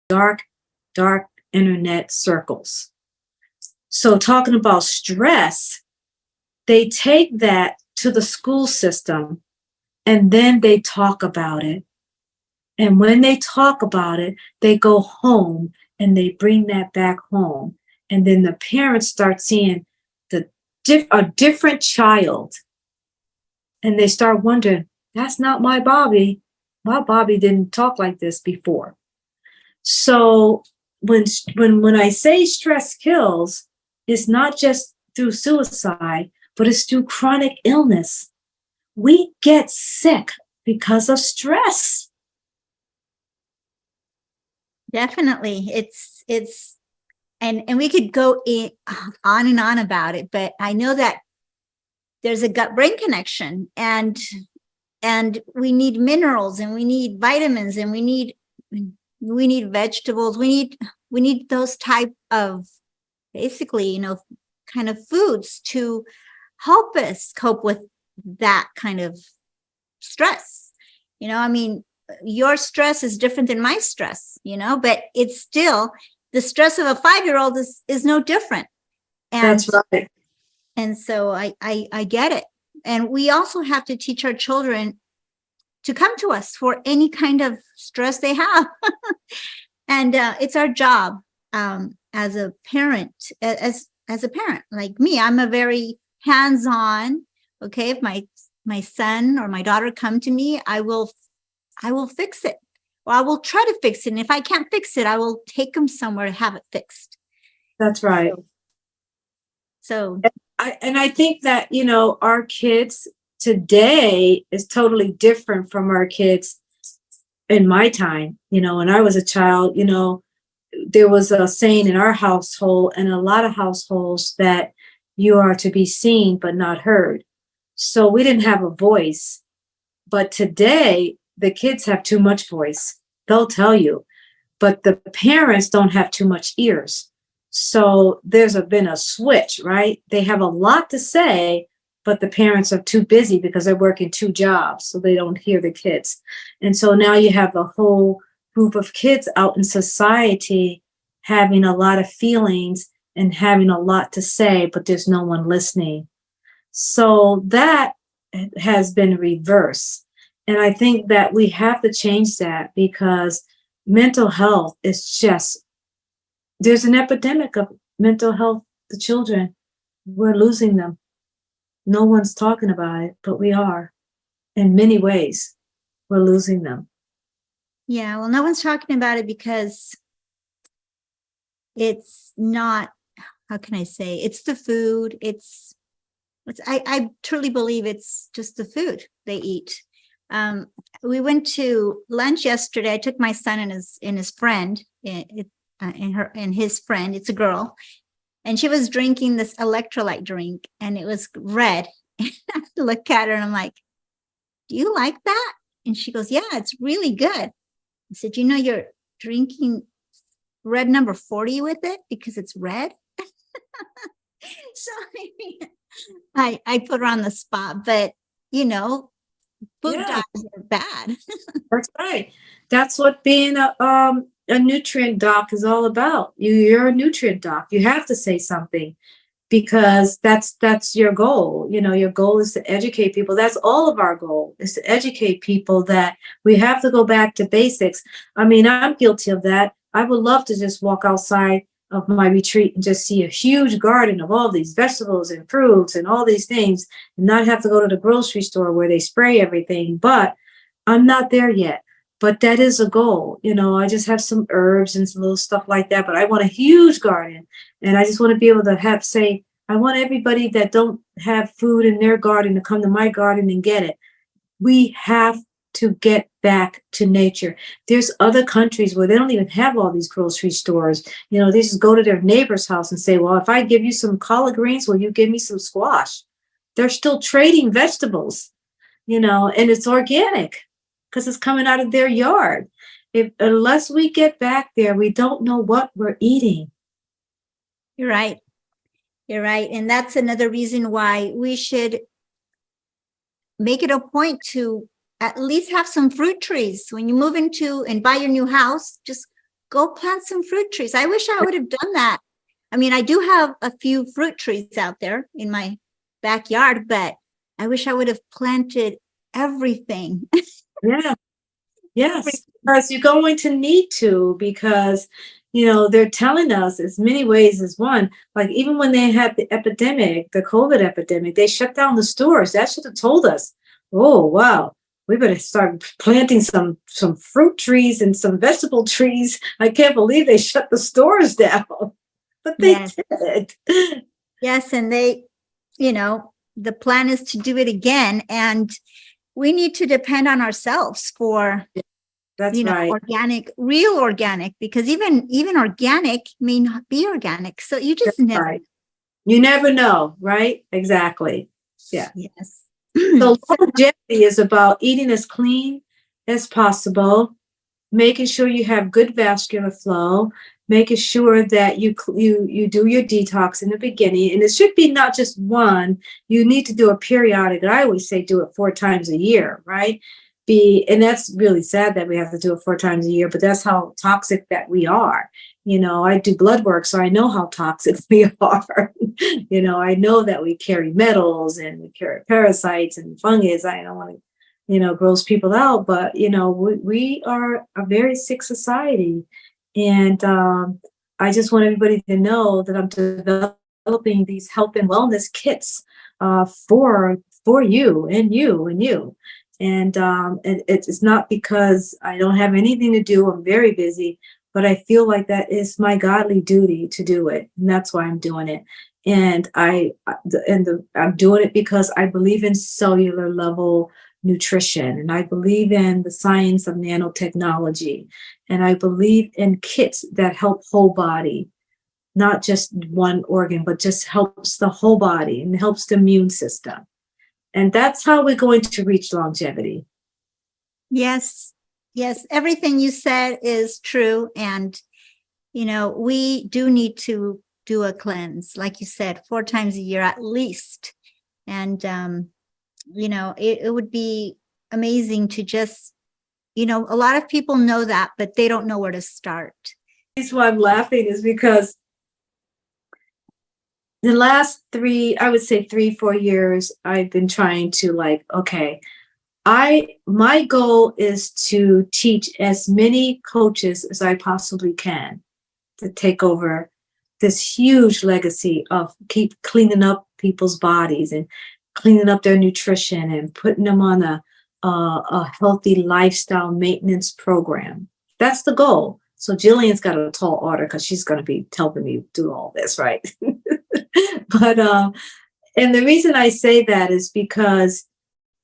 dark, dark internet circles. So talking about stress, they take that to the school system and then they talk about it. And when they talk about it, they go home and they bring that back home. And then the parents start seeing a different child. And they start wondering, that's not my Bobby. My Bobby didn't talk like this before. So when I say stress kills, it's not just through suicide, but it's through chronic illness. We get sick because of stress. Definitely. And we could go on and on about it, but I know that there's a gut brain connection, and we need minerals, and we need vitamins, and we need vegetables. We need those type of, basically, kind of foods to help us cope with that kind of stress. I mean, your stress is different than my stress, but it's still the stress of a 5-year-old is no different. And that's right. And so I get it. And we also have to teach our children to come to us for any kind of stress they have. And it's our job as a parent, as a parent like me. I'm a very hands-on. Okay, if my son or my daughter come to me, I will fix it, or I will try to fix it. And if I can't fix it, I will take them somewhere to have it fixed. That's right. So I think that, our kids today is totally different from our kids in my time. When I was a child, there was a saying in our household and a lot of households that you are to be seen but not heard. So we didn't have a voice. But today, the kids have too much voice. They'll tell you. But the parents don't have too much ears. So there's been a switch, right? They have a lot to say, but the parents are too busy because they're working 2 jobs, so they don't hear the kids. And so now you have a whole group of kids out in society having a lot of feelings and having a lot to say, but there's no one listening. So that has been reversed. And I think that we have to change that, because mental health is just, there's an epidemic of mental health. The children, we're losing them. No one's talking about it, but we are. In many ways, we're losing them. Yeah, well, no one's talking about it because it's not, how can I say, it's the food. I truly believe it's just the food they eat. We went to lunch yesterday. I took my son and his friend, and his friend. It's a girl, and she was drinking this electrolyte drink, and it was red. And I look at her and I'm like, "Do you like that?" And she goes, "Yeah, it's really good." I said, "You're drinking red number 40 with it because it's red." So I put her on the spot, but food dyes are bad. That's right. That's what being a nutrient doc is all about. You're a nutrient doc. You have to say something, because that's your goal. Your goal is to educate people. That's all of our goal, is to educate people that we have to go back to basics. I mean, I'm guilty of that. I would love to just walk outside of my retreat and just see a huge garden of all these vegetables and fruits and all these things, and not have to go to the grocery store where they spray everything. But I'm not there yet. But that is a goal. I just have some herbs and some little stuff like that, but I want a huge garden. And I just want to be able to say, I want everybody that don't have food in their garden to come to my garden and get it. We have to get back to nature. There's other countries where they don't even have all these grocery stores. They just go to their neighbor's house and say, well, if I give you some collard greens, will you give me some squash? They're still trading vegetables, and it's organic because it's coming out of their yard. Unless we get back there, we don't know what we're eating. You're right. And that's another reason why we should make it a point to at least have some fruit trees. When you move into and buy your new house, just go plant some fruit trees. I wish I would have done that. I mean, I do have a few fruit trees out there in my backyard, but I wish I would have planted everything. Yeah. Yes, because you're going to need to, because they're telling us as many ways as one. Like even when they had the epidemic, the COVID epidemic, they shut down the stores. That should have told us, oh wow, we better start planting some fruit trees and some vegetable trees. I can't believe they shut the stores down, but they Yes. did. Yes. And the plan is to do it again. And we need to depend on ourselves for, That's right. real organic, because even organic may not be organic. So you just That's never. right. You never know, right? Exactly. Yeah. Yes. So longevity is about eating as clean as possible, making sure you have good vascular flow, making sure that you do your detox in the beginning, and it should be not just one. You need to do a periodic. I always say do it 4 times a year, right? And that's really sad that we have to do it 4 times a year, but that's how toxic that we are. I do blood work, so I know how toxic we are. I know that we carry metals and we carry parasites and fungus. I don't want to gross people out, but we are a very sick society. And I just want everybody to know that I'm developing these health and wellness kits for you and you and you. And it's not because I don't have anything to do. I'm very busy, but I feel like that is my godly duty to do it, and that's why I'm doing it. And I'm doing it because I believe in cellular level nutrition, and I believe in the science of nanotechnology, and I believe in kits that help whole body, not just one organ, but just helps the whole body and helps the immune system. And that's how we're going to reach longevity. Yes. Yes. Everything you said is true. And, we do need to do a cleanse, like you said, 4 times a year at least. And, it would be amazing to just, a lot of people know that, but they don't know where to start. The reason why I'm laughing is because the last I would say 3-4 years, I've been trying to okay, my goal is to teach as many coaches as I possibly can to take over this huge legacy of keep cleaning up people's bodies and cleaning up their nutrition and putting them on a healthy lifestyle maintenance program. That's the goal. So Jillian's got a tall order because she's going to be helping me do all this, right? But and the reason I say that is because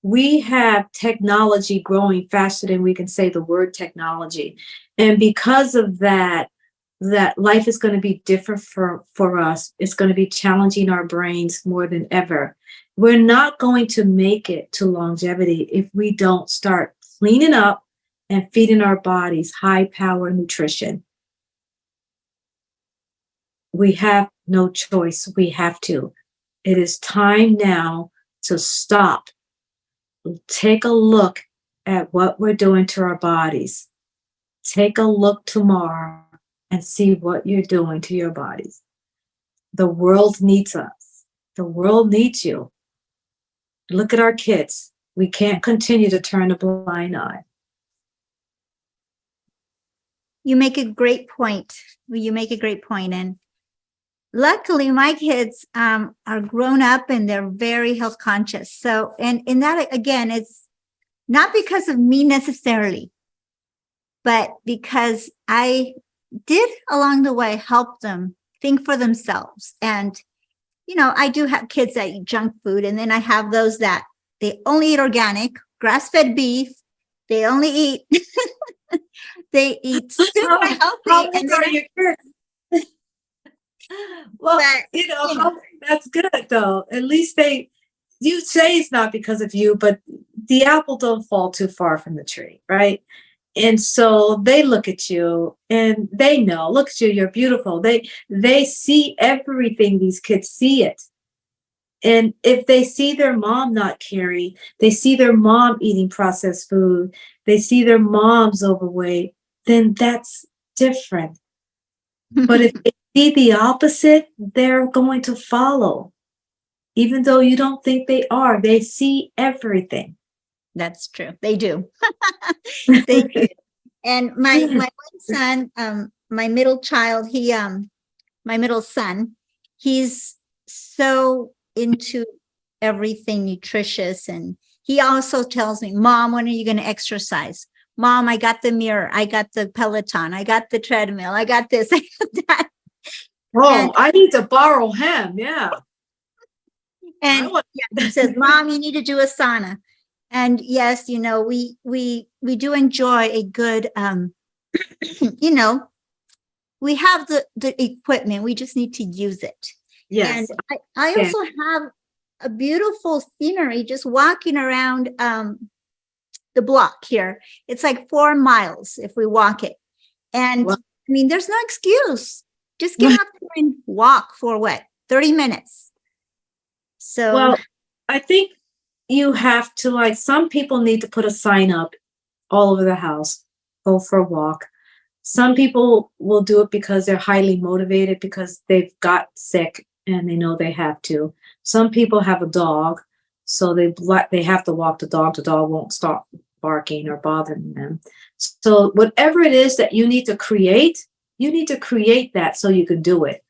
we have technology growing faster than we can say the word technology. And because of that life is going to be different for us. It's going to be challenging our brains more than ever. We're not going to make it to longevity if we don't start cleaning up and feeding our bodies high power nutrition. We have no choice. We have to. It is time now to stop. Take a look at what we're doing to our bodies. Take a look tomorrow and see what you're doing to your bodies. The world needs us. The world needs you. Look at our kids. We can't continue to turn a blind eye. You make a great point. And luckily, my kids are grown up and they're very health conscious. So, and in that, again, it's not because of me necessarily, but because I did along the way help them think for themselves. And, I do have kids that eat junk food, and then I have those that they only eat organic, grass-fed beef. They only eat, they eat super healthy. How old are your kids? Well, that's good though. At least you say it's not because of you, but the apple don't fall too far from the tree, right? And so they look at you and they know, look at you, you're beautiful. They see everything. These kids see it. And if they see their mom not caring, they see their mom eating processed food, they see their mom's overweight, then that's different. But if they see the opposite, they're going to follow. Even though you don't think they are, they see everything. That's true. They do. They do. And my one son, my middle child, my middle son, he's so into everything nutritious. And he also tells me, Mom, when are you going to exercise? Mom, I got the mirror. I got the Peloton. I got the treadmill. I got this. I got that. Oh, I need to borrow him. Yeah. And he says, Mom, you need to do a sauna. And yes, we do enjoy a good, we have the equipment. We just need to use it. Yes. And I also have a beautiful scenery just walking around the block here. It's like 4 miles if we walk it. And I mean, there's no excuse. Just get out there and walk for 30 minutes. So, well, I think you have to, some people need to put a sign up all over the house, go for a walk. Some people will do it because they're highly motivated because they've got sick and they know they have to. Some people have a dog, so they have to walk the dog. The dog won't stop barking or bothering them. So whatever it is that you need to create that so you can do it.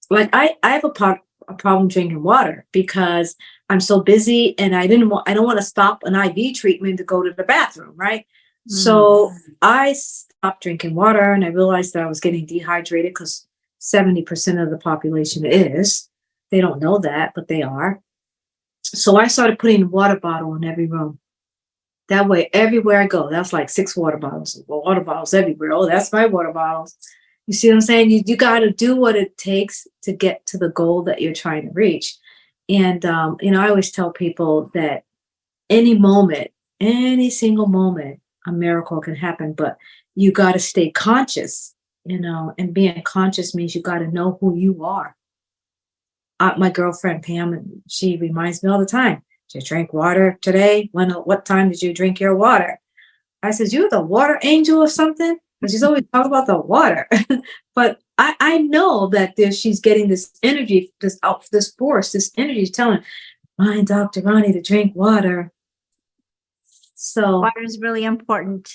Like I have a problem drinking water because I'm so busy and I don't want to stop an IV treatment to go to the bathroom, right? So I stopped drinking water and I realized that I was getting dehydrated because 70% of the population is. They don't know that, but they are. So I started putting a water bottle in every room. That way, everywhere I go, that's like 6 water bottles everywhere. Oh, that's my water bottles. You see what I'm saying? You got to do what it takes to get to the goal that you're trying to reach. And, I always tell people that any single moment, a miracle can happen, but you got to stay conscious, and being conscious means you got to know who you are. My girlfriend, Pam, she reminds me all the time, did you drink water today? What time did you drink your water? I said, you're the water angel or something? Because she's always talking about the water. But I know that she's getting this energy, this force, this energy telling, mind Dr. Ronnie to drink water. So water is really important.